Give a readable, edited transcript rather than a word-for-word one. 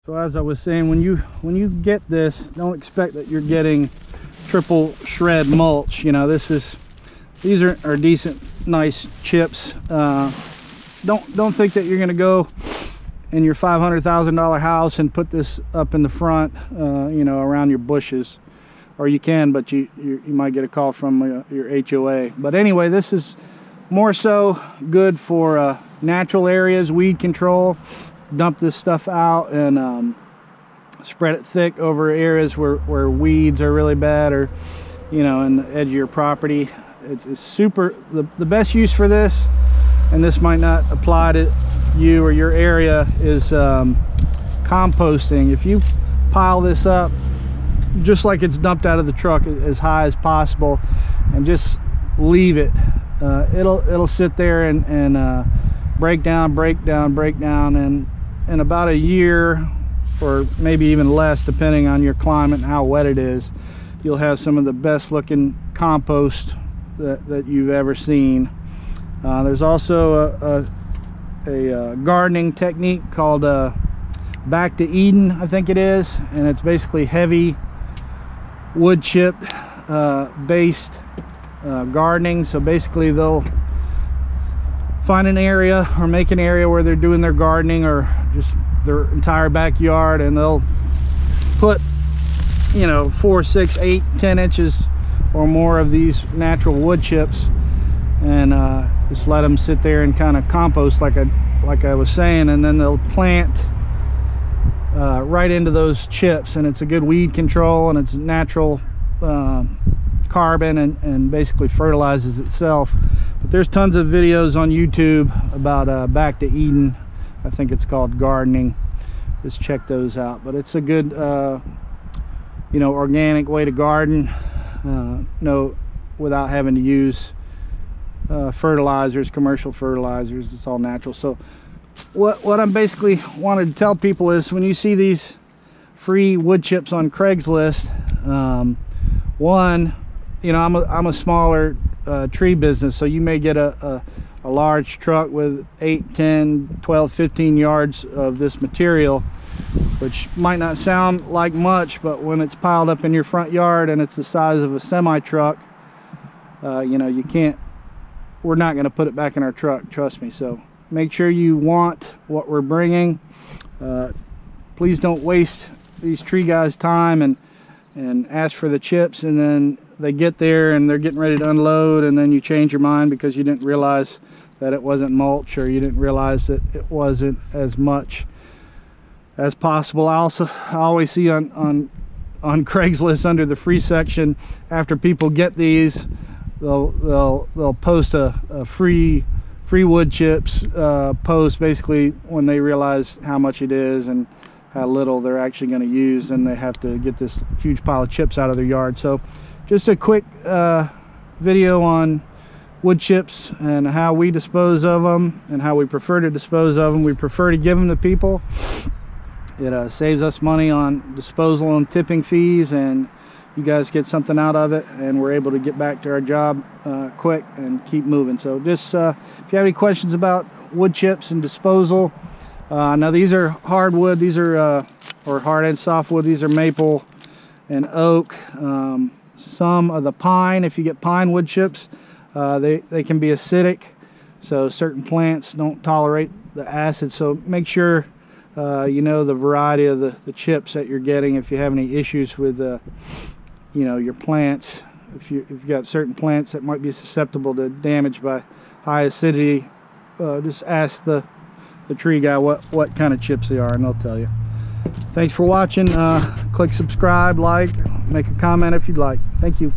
So as I was saying, when you get this, don't expect that you're getting triple shred mulch. You know, these are decent, nice chips. Don't think that you're going to go in your $500,000 house and put this up in the front, you know, around your bushes. Or you can, but you might get a call from your HOA. But anyway, this is more so good for natural areas, weed control. Dump this stuff out and spread it thick over areas where weeds are really bad, or you know, in the edge of your property. It's super, the best use for this, and this might not apply to you or your area, is composting. If you pile this up just like it's dumped out of the truck as high as possible and just leave it, it'll sit there and break down, and in about a year, or maybe even less depending on your climate and how wet it is, you'll have some of the best looking compost that you've ever seen. There's also a gardening technique called Back to Eden, I think it is, and it's basically heavy wood chip based gardening. So basically they'll find an area or make an area where they're doing their gardening or just their entire backyard, and they'll put, you know, 4, 6, 8, 10 inches or more of these natural wood chips, and just let them sit there and kind of compost like I was saying, and then they'll plant right into those chips, and it's a good weed control, and it's natural carbon, and basically fertilizes itself. But there's tons of videos on YouTube about Back to Eden. I think it's called gardening. Just check those out. But it's a good you know, organic way to garden, no, without having to use fertilizers, commercial fertilizers. It's all natural. So what I'm basically wanted to tell people is, when you see these free wood chips on Craigslist, one, you know, I'm a smaller tree business, so you may get a large truck with 8, 10, 12, 15 yards of this material, which might not sound like much, but when it's piled up in your front yard and it's the size of a semi truck, you know, we're not going to put it back in our truck, trust me. So make sure you want what we're bringing. Please don't waste these tree guys' time and ask for the chips, and then they get there and they're getting ready to unload, and then you change your mind because you didn't realize that it wasn't mulch, or you didn't realize that it wasn't as much as possible. I always see on Craigslist, under the free section, after people get these, they'll post a free wood chips post, basically when they realize how much it is and how little they're actually going to use, and they have to get this huge pile of chips out of their yard. So just a quick video on wood chips and how we dispose of them and how we prefer to dispose of them. We prefer to give them to people. It saves us money on disposal and tipping fees, and you guys get something out of it, and we're able to get back to our job quick and keep moving. So just if you have any questions about wood chips and disposal, now these are hardwood, these are or hard and softwood. These are maple and oak, some of the pine. If you get pine wood chips, they can be acidic, so certain plants don't tolerate the acid. So make sure you know the variety of the chips that you're getting. If you have any issues with you know, your plants, if you've got certain plants that might be susceptible to damage by high acidity, just ask the tree guy what kind of chips they are, and they'll tell you. Thanks for watching. Click subscribe, like, make a comment if you'd like. Thank you.